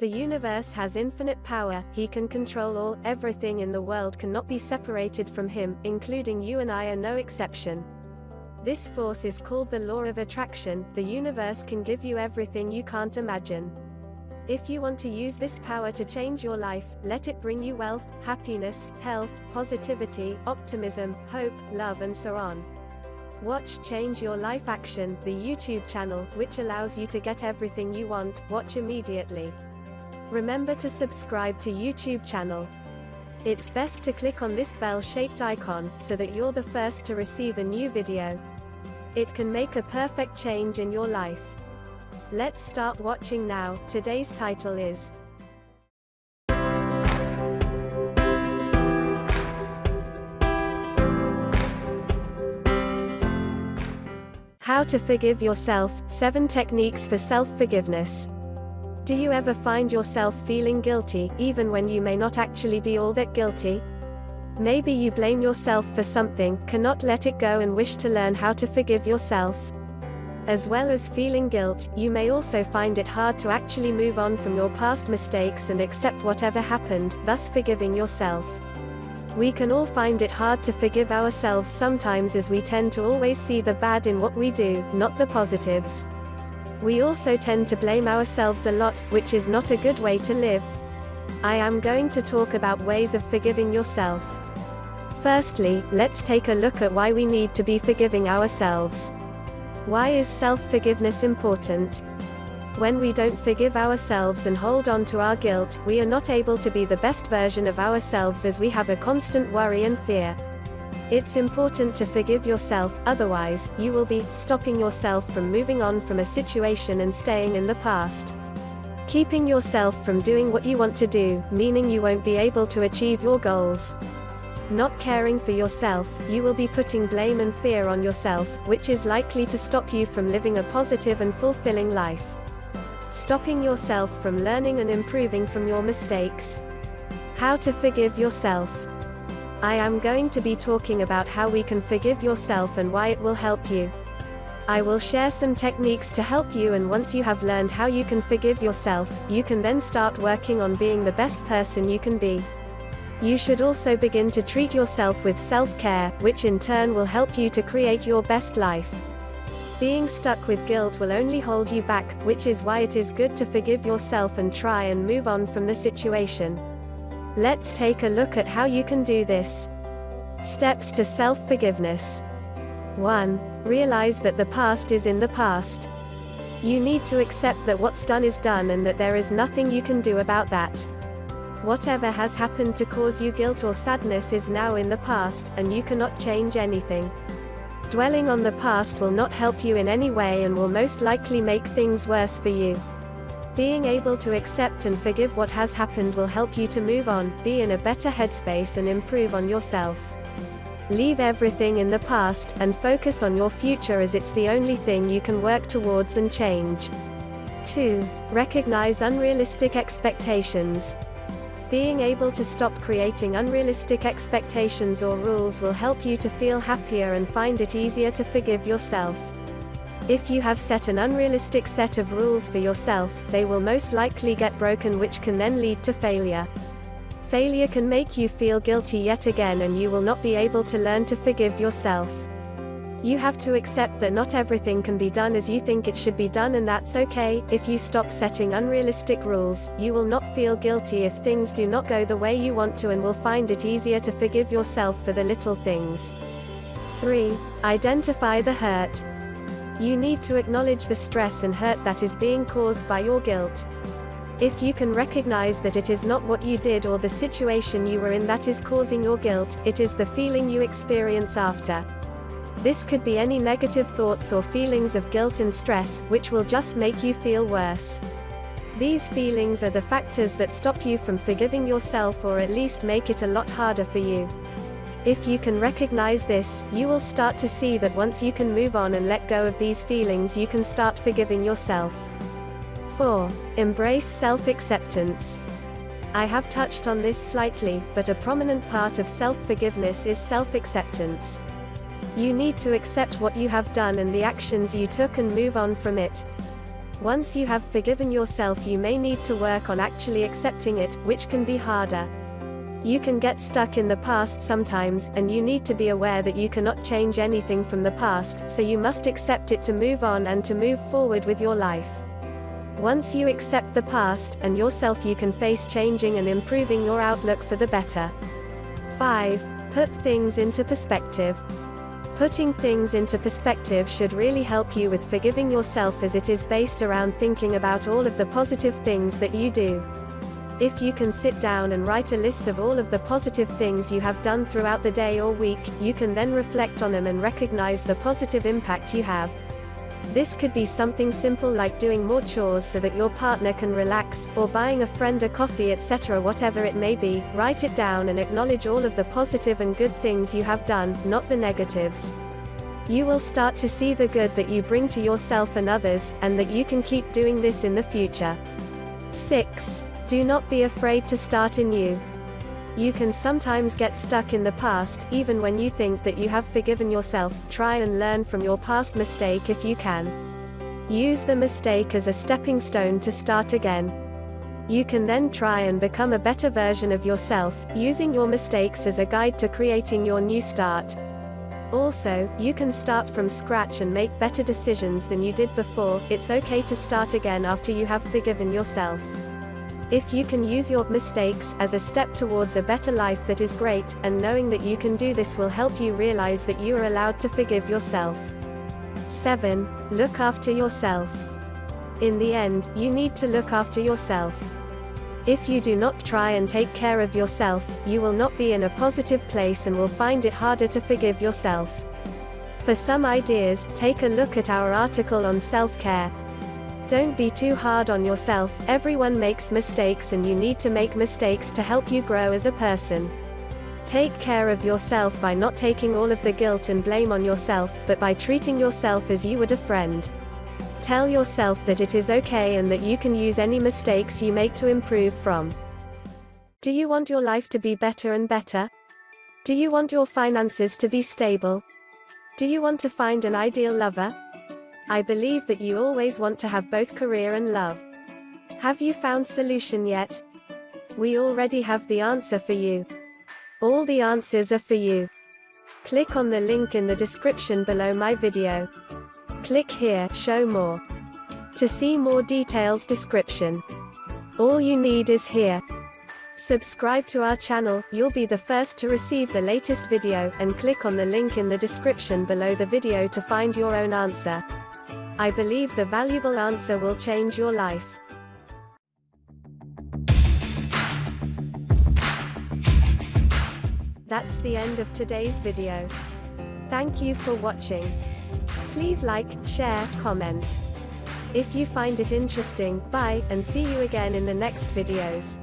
The universe has infinite power, he can control all, everything in the world cannot be separated from him, including you and I are no exception. This force is called the law of attraction. The universe can give you everything you can't imagine. If you want to use this power to change your life, let it bring you wealth, happiness, health, positivity, optimism, hope, love and so on. Watch Change Your Life Action, the YouTube channel, which allows you to get everything you want. Watch immediately. Remember to subscribe to YouTube channel. It's best to click on this bell-shaped icon, so that you're the first to receive a new video. It can make a perfect change in your life. Let's start watching now. Today's title is How to Forgive Yourself, 7 Techniques for Self-Forgiveness. Do you ever find yourself feeling guilty, even when you may not actually be all that guilty? Maybe you blame yourself for something, cannot let it go and wish to learn how to forgive yourself. As well as feeling guilt, you may also find it hard to actually move on from your past mistakes and accept whatever happened, thus forgiving yourself. We can all find it hard to forgive ourselves sometimes, as we tend to always see the bad in what we do, not the positives. We also tend to blame ourselves a lot, which is not a good way to live. I am going to talk about ways of forgiving yourself. Firstly, let's take a look at why we need to be forgiving ourselves. Why is self-forgiveness important? When we don't forgive ourselves and hold on to our guilt, we are not able to be the best version of ourselves, as we have a constant worry and fear. It's important to forgive yourself, otherwise, you will be stopping yourself from moving on from a situation and staying in the past. Keeping yourself from doing what you want to do, meaning you won't be able to achieve your goals. Not caring for yourself, you will be putting blame and fear on yourself, which is likely to stop you from living a positive and fulfilling life. Stopping yourself from learning and improving from your mistakes. How to forgive yourself. I am going to be talking about how we can forgive yourself and why it will help you. I will share some techniques to help you, and once you have learned how you can forgive yourself, you can then start working on being the best person you can be. You should also begin to treat yourself with self-care, which in turn will help you to create your best life. Being stuck with guilt will only hold you back, which is why it is good to forgive yourself and try and move on from the situation. Let's take a look at how you can do this. Steps to self-forgiveness. 1. Realize that the past is in the past. You need to accept that what's done is done and that there is nothing you can do about that. Whatever has happened to cause you guilt or sadness is now in the past, and you cannot change anything. Dwelling on the past will not help you in any way and will most likely make things worse for you. Being able to accept and forgive what has happened will help you to move on, be in a better headspace and improve on yourself. Leave everything in the past, and focus on your future, as it's the only thing you can work towards and change. 2. Recognize unrealistic expectations. Being able to stop creating unrealistic expectations or rules will help you to feel happier and find it easier to forgive yourself. If you have set an unrealistic set of rules for yourself, they will most likely get broken, which can then lead to failure. Failure can make you feel guilty yet again, and you will not be able to learn to forgive yourself. You have to accept that not everything can be done as you think it should be done, and that's okay. If you stop setting unrealistic rules, you will not feel guilty if things do not go the way you want to, and will find it easier to forgive yourself for the little things. 3. Identify the hurt. You need to acknowledge the stress and hurt that is being caused by your guilt. If you can recognize that it is not what you did or the situation you were in that is causing your guilt, it is the feeling you experience after. This could be any negative thoughts or feelings of guilt and stress, which will just make you feel worse. These feelings are the factors that stop you from forgiving yourself, or at least make it a lot harder for you. If you can recognize this, you will start to see that once you can move on and let go of these feelings, you can start forgiving yourself. 4. Embrace self-acceptance. I have touched on this slightly, but a prominent part of self-forgiveness is self-acceptance. You need to accept what you have done and the actions you took and move on from it. Once you have forgiven yourself, you may need to work on actually accepting it, which can be harder. You can get stuck in the past sometimes, and you need to be aware that you cannot change anything from the past, so you must accept it to move on and to move forward with your life. Once you accept the past and yourself, you can face changing and improving your outlook for the better. 5. Put things into perspective. Putting things into perspective should really help you with forgiving yourself, as it is based around thinking about all of the positive things that you do. If you can sit down and write a list of all of the positive things you have done throughout the day or week, you can then reflect on them and recognize the positive impact you have. This could be something simple like doing more chores so that your partner can relax, or buying a friend a coffee, etc. Whatever it may be, write it down and acknowledge all of the positive and good things you have done, not the negatives. You will start to see the good that you bring to yourself and others, and that you can keep doing this in the future. 6. Do not be afraid to start anew. You can sometimes get stuck in the past, even when you think that you have forgiven yourself. Try and learn from your past mistake if you can. Use the mistake as a stepping stone to start again. You can then try and become a better version of yourself, using your mistakes as a guide to creating your new start. Also, you can start from scratch and make better decisions than you did before. It's okay to start again after you have forgiven yourself. If you can use your mistakes as a step towards a better life, that is great, and knowing that you can do this will help you realize that you are allowed to forgive yourself. 7. Look after yourself. In the end, you need to look after yourself. If you do not try and take care of yourself, you will not be in a positive place and will find it harder to forgive yourself. For some ideas, take a look at our article on self-care. Don't be too hard on yourself. Everyone makes mistakes, and you need to make mistakes to help you grow as a person. Take care of yourself by not taking all of the guilt and blame on yourself, but by treating yourself as you would a friend. Tell yourself that it is okay and that you can use any mistakes you make to improve from. Do you want your life to be better and better? Do you want your finances to be stable? Do you want to find an ideal lover? I believe that you always want to have both career and love. Have you found solution yet? We already have the answer for you. All the answers are for you. Click on the link in the description below my video. Click here, show more. To see more details description. All you need is here. Subscribe to our channel, you'll be the first to receive the latest video, and click on the link in the description below the video to find your own answer. I believe the valuable answer will change your life. That's the end of today's video. Thank you for watching. Please like, share, comment. If you find it interesting, bye, and see you again in the next videos.